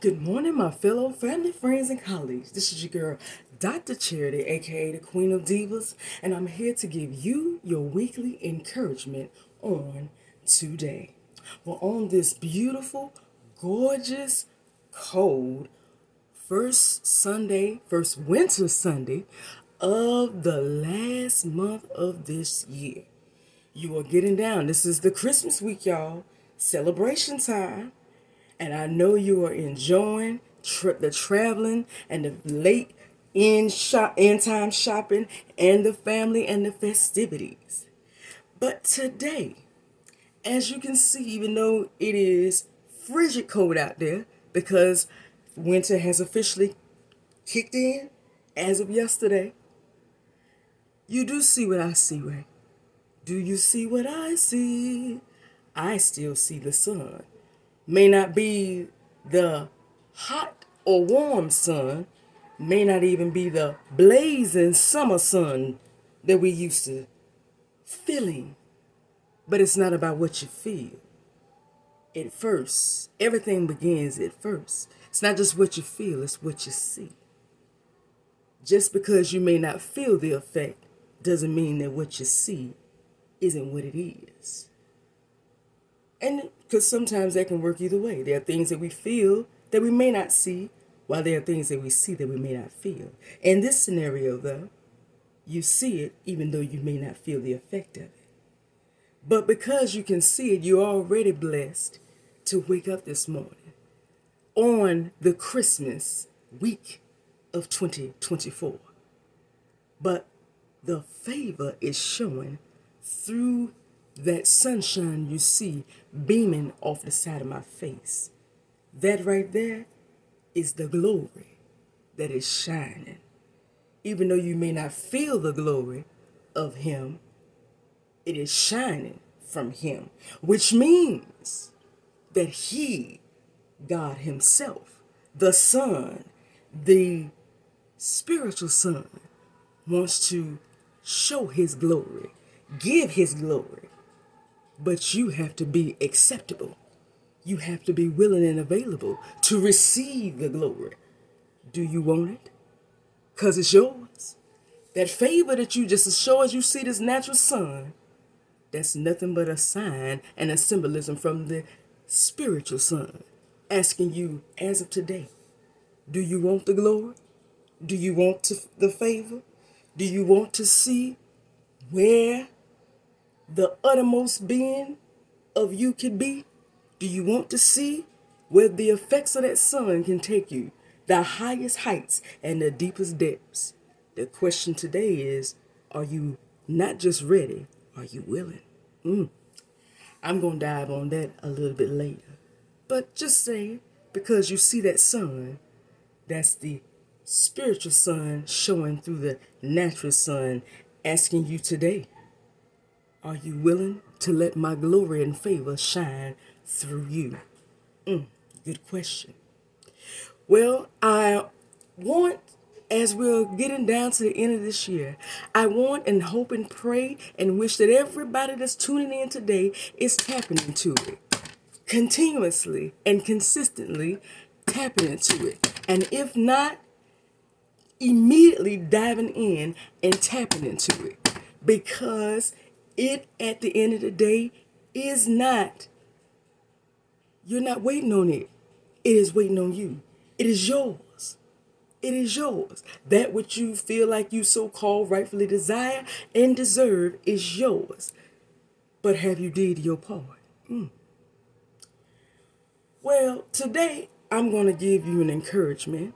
Good morning, my fellow family, friends, and colleagues. This is your girl, Dr. Charity, aka the Queen of Divas, and I'm here to give you your weekly encouragement on today. Well, on this beautiful, gorgeous, cold first winter Sunday of the last month of this year. You are getting down. This is the Christmas week, y'all. Celebration time. And I know you are enjoying the traveling and the late end time shopping and the family and the festivities. But today, as you can see, even though it is frigid cold out there because winter has officially kicked in as of yesterday, you do see what I see, right? Do you see what I see? I still see the sun. May not be the hot or warm sun, may not even be the blazing summer sun that we used to feeling, but it's not about what you feel. At first, everything begins at first. It's not just what you feel, it's what you see. Just because you may not feel the effect doesn't mean that what you see isn't what it is. And because sometimes that can work either way. There are things that we feel that we may not see, while there are things that we see that we may not feel. In this scenario, though, you see it even though you may not feel the effect of it. But because you can see it, you're already blessed to wake up this morning on the Christmas week of 2024. But the favor is showing through that sunshine you see beaming off the side of my face. That right there is the glory that is shining. Even though you may not feel the glory of Him, it is shining from Him, which means that He, God Himself, the Son, the spiritual Son, wants to show His glory, give His glory. But you have to be acceptable. You have to be willing and available to receive the glory. Do you want it? Because it's yours. That favor that you just as sure as you see this natural sun, that's nothing but a sign and a symbolism from the spiritual sun, asking you as of today, do you want the glory? Do you want the favor? Do you want to see where the uttermost being of you could be? Do you want to see where the effects of that sun can take you, the highest heights and the deepest depths? The question today is, are you not just ready, are you willing? I'm going to dive on that a little bit later. But just say, because you see that sun, that's the spiritual sun showing through the natural sun, asking you today, are you willing to let my glory and favor shine through you? Good question. Well, I want, as we're getting down to the end of this year, I want and hope and pray and wish that everybody that's tuning in today is tapping into it. Continuously and consistently tapping into it. And if not, immediately diving in and tapping into it. Because it, at the end of the day, is not, you're not waiting on it. It is waiting on you. It is yours. It is yours. That which you feel like you so-called rightfully desire and deserve is yours. But have you did your part? Well, today I'm going to give you an encouragement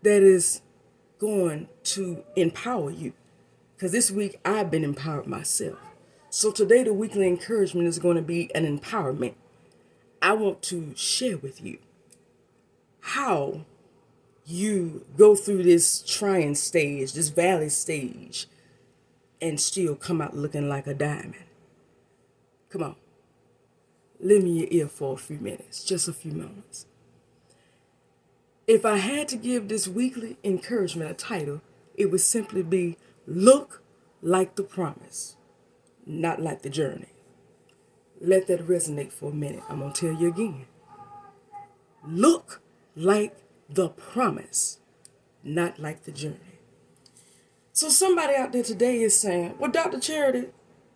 that is going to empower you. Because this week I've been empowered myself. So today the weekly encouragement is going to be an empowerment. I want to share with you how you go through this trying stage, this valley stage, and still come out looking like a diamond. Come on. Lend me your ear for a few minutes, just a few moments. If I had to give this weekly encouragement a title, it would simply be Look Like the Promise, Not Like the Journey. Let that resonate for a minute. I'm going to tell you again. Look like the promise, not like the journey. So somebody out there today is saying, well, Dr. Charity,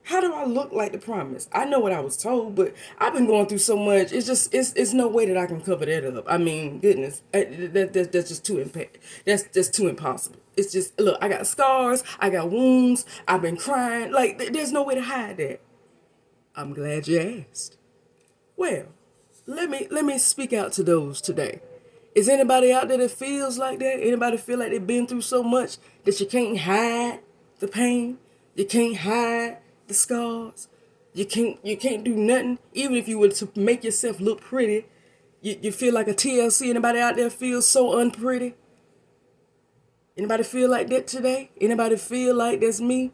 how do I look like the promise? I know what I was told, but I've been going through so much. It's no way that I can cover that up. I mean, goodness, that's just too that's just too impossible. It's just, look, I got scars, I got wounds, I've been crying. Like, there's no way to hide that. I'm glad you asked. Well, let me speak out to those today. Is anybody out there that feels like that? Anybody feel like they've been through so much that you can't hide the pain? You can't hide the scars? You can't do nothing? Even if you were to make yourself look pretty, you feel like a TLC. Anybody out there feel so unpretty? Anybody feel like that today? Anybody feel like that's me?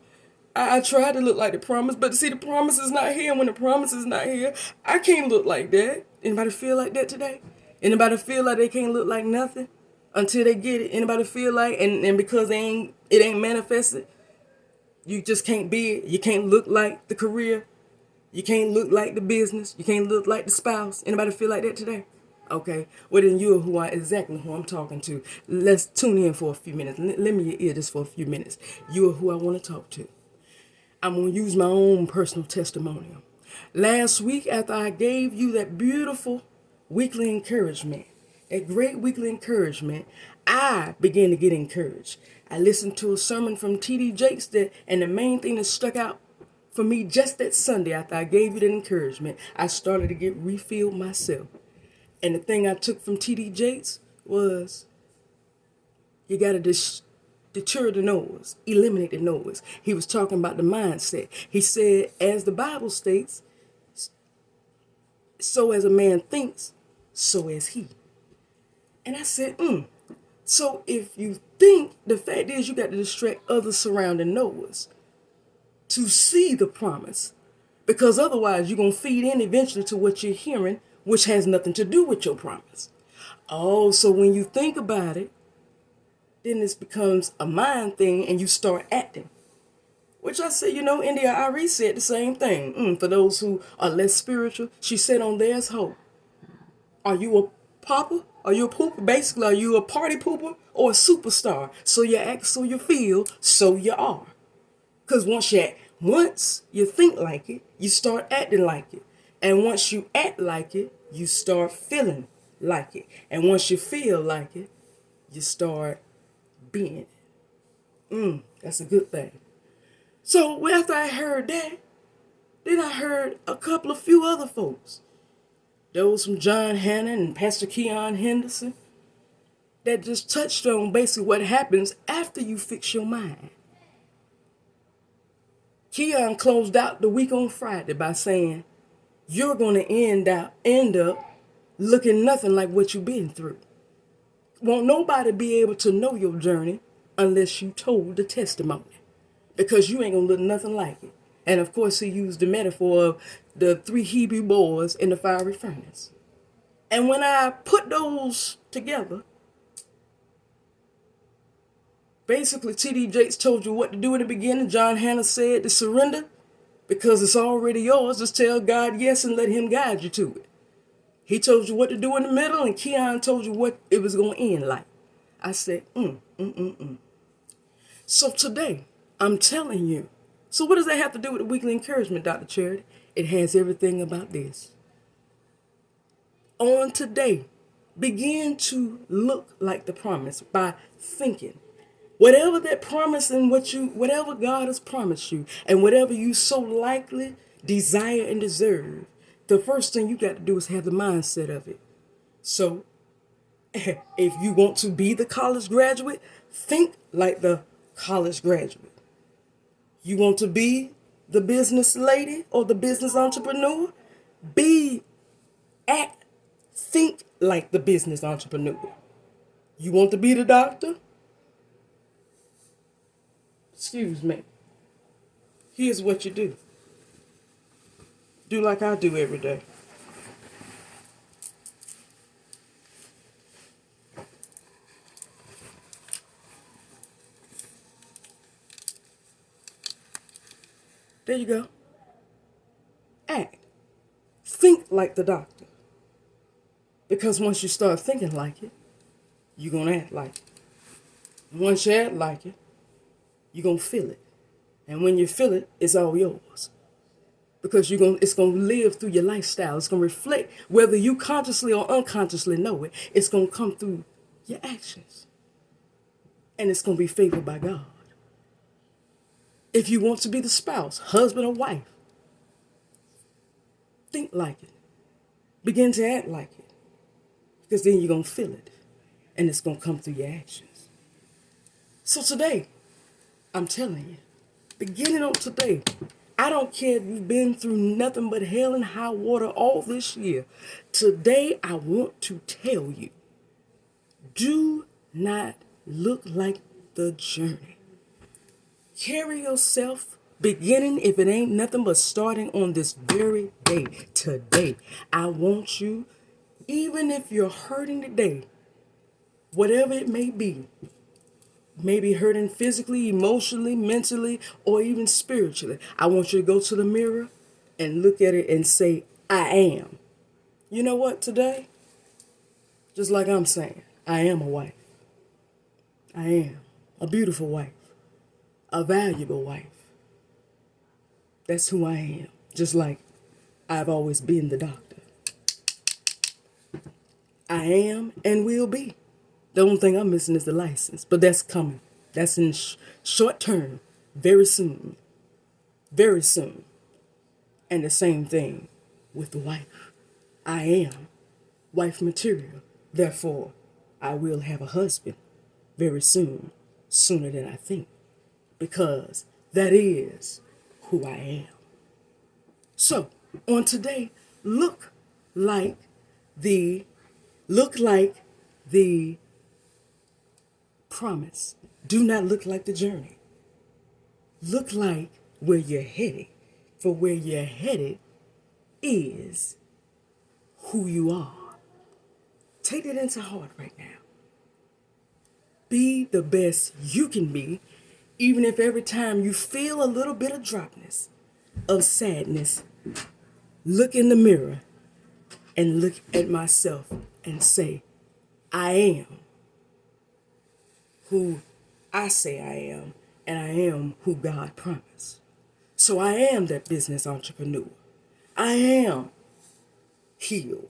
I try to look like the promise, but see, the promise is not here. When the promise is not here, I can't look like that. Anybody feel like that today? Anybody feel like they can't look like nothing until they get it? Anybody feel like, and because it ain't manifested, you just can't be it. You can't look like the career. You can't look like the business. You can't look like the spouse. Anybody feel like that today? Okay, well then you are exactly who I'm talking to. Let's tune in for a few minutes. Let me your ear just for a few minutes. You are who I want to talk to. I'm going to use my own personal testimonial. Last week, after I gave you that beautiful weekly encouragement, that great weekly encouragement, I began to get encouraged. I listened to a sermon from T.D. Jakes, and the main thing that stuck out for me just that Sunday after I gave you that encouragement, I started to get refilled myself. And the thing I took from T.D. Jakes was, you got to deter the noise, eliminate the noise. He was talking about the mindset. He said, as the Bible states, so as a man thinks, so is he. And I said, So if you think, the fact is you got to distract other surrounding noise to see the promise. Because otherwise you're going to feed in eventually to what you're hearing, which has nothing to do with your promise. Oh, so when you think about it, then this becomes a mind thing and you start acting. Which I say, India Ari said the same thing. For those who are less spiritual, she said on There's Hope. Are you a popper? Are you a pooper? Basically, are you a party pooper or a superstar? So you act, so you feel, so you are. Because once you think like it, you start acting like it. And once you act like it, you start feeling like it. And once you feel like it, you start being it. That's a good thing. So after I heard that, then I heard a few other folks. Those from John Hannon and Pastor Keon Henderson that just touched on basically what happens after you fix your mind. Keon closed out the week on Friday by saying, you're going to end up looking nothing like what you've been through. Won't nobody be able to know your journey unless you told the testimony. Because you ain't going to look nothing like it. And of course, he used the metaphor of the 3 Hebrew boys in the fiery furnace. And when I put those together, basically T.D. Jakes told you what to do in the beginning. John Hanna said to surrender because it's already yours. Just tell God yes and let him guide you to it. He told you what to do in the middle, and Keon told you what it was going to end like. I said, So today, I'm telling you. So what does that have to do with the weekly encouragement, Dr. Charity? It has everything about this. On today, begin to look like the promise by thinking. Whatever that promise and whatever God has promised you, and whatever you so likely desire and deserve, the first thing you got to do is have the mindset of it. So, if you want to be the college graduate, think like the college graduate. You want to be the business lady or the business entrepreneur? Think like the business entrepreneur. You want to be the doctor? Excuse me. Here's what you do. Do like I do every day. There you go. Act. Think like the doctor. Because once you start thinking like it, you're going to act like it. And once you act like it, you're going to feel it. And when you feel it, it's all yours. Because it's going to live through your lifestyle. It's going to reflect, whether you consciously or unconsciously know it, it's going to come through your actions. And it's going to be favored by God. If you want to be the spouse, husband or wife, think like it. Begin to act like it. Because then you're going to feel it. And it's going to come through your actions. So today, I'm telling you, beginning on today, I don't care if you've been through nothing but hell and high water all this year. Today, I want to tell you, do not look like the journey. Carry yourself, beginning, if it ain't nothing but starting on this very day, today. I want you, even if you're hurting today, whatever it may be hurting physically, emotionally, mentally, or even spiritually, I want you to go to the mirror and look at it and say, I am. You know what, today? Just like I'm saying, I am a wife. I am a beautiful wife. A valuable wife. That's who I am. Just like I've always been the doctor. I am and will be. The only thing I'm missing is the license, but that's coming. That's in short term, very soon. Very soon. And the same thing with the wife. I am wife material. Therefore, I will have a husband very soon, sooner than I think, because that is who I am. So, on today, look like the promise. Do not look like the journey. Look like where you're headed. For where you're headed is who you are. Take it into heart right now. Be the best you can be, even if every time you feel a little bit of dropness, of sadness, look in the mirror and look at myself and say, I am who I say I am, and I am who God promised. So I am that business entrepreneur. I am healed.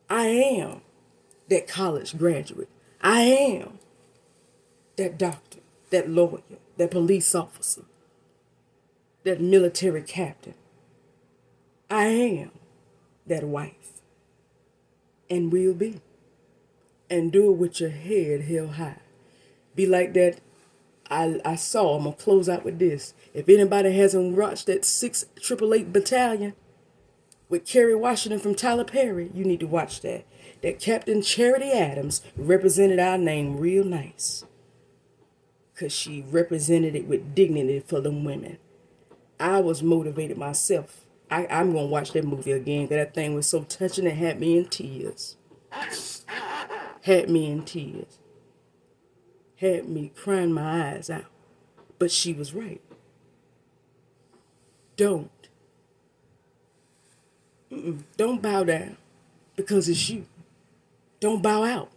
I am that college graduate. I am that doctor, that lawyer, that police officer, that military captain. I am that wife and will be. And do it with your head held high. Be like that. I saw, I'm going to close out with this. If anybody hasn't watched that 688 Battalion with Kerry Washington from Tyler Perry, you need to watch that. That Captain Charity Adams represented our name real nice. Because she represented it with dignity for them women. I was motivated myself. I'm going to watch that movie again because that thing was so touching it had me in tears. Had me in tears. Had me crying my eyes out. But she was right. Don't bow down because it's you. Don't bow out.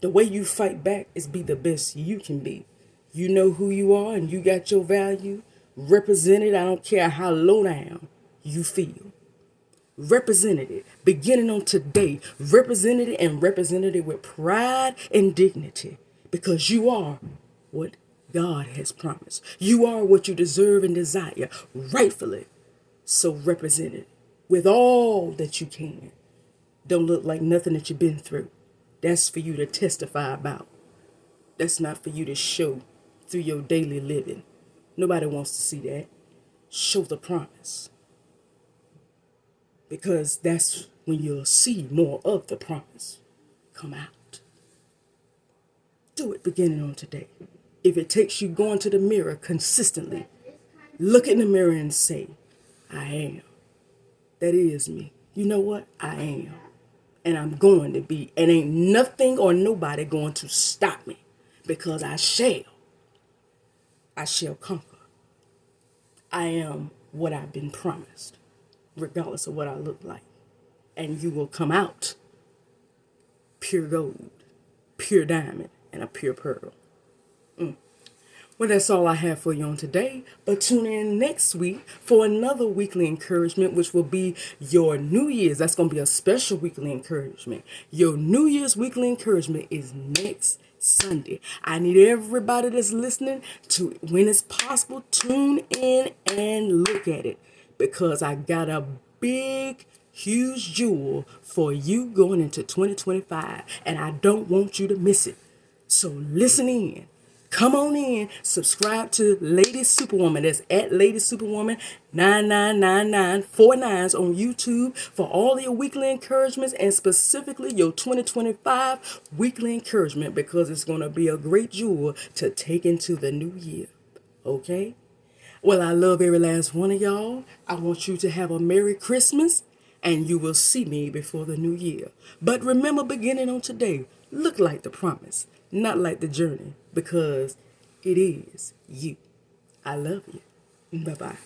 The way you fight back is be the best you can be. You know who you are and you got your value. Represented, I don't care how low down you feel. Represented it, beginning on today. Represented it and represented it with pride and dignity. Because you are what God has promised. You are what you deserve and desire, rightfully. So represent it with all that you can. Don't look like nothing that you've been through. That's for you to testify about. That's not for you to show through your daily living. Nobody wants to see that. Show the promise. Because that's when you'll see more of the promise come out. Do it beginning on today. If it takes you going to the mirror consistently, look in the mirror and say, I am. That is me. You know what? I am. And I'm going to be. And ain't nothing or nobody going to stop me. Because I shall conquer. I am what I've been promised, regardless of what I look like. And you will come out pure gold. pure diamond and a pure pearl. Well, that's all I have for you on today. But tune in next week for another weekly encouragement, which will be your New Year's. That's going to be a special weekly encouragement. Your New Year's weekly encouragement is next Sunday. I need everybody that's listening to, when it's possible, tune in and look at it, because I got a big, huge jewel for you going into 2025, and I don't want you to miss it. So listen in. Come on in, subscribe to Lady Superwoman. That's at Lady Superwoman 999949 on YouTube for all your weekly encouragements, and specifically your 2025 weekly encouragement, because it's going to be a great jewel to take into the new year. Okay? Well, I love every last one of y'all. I want you to have a Merry Christmas, and you will see me before the new year. But remember, beginning on today, look like the promise, not like the journey, because it is you. I love you. Bye-bye.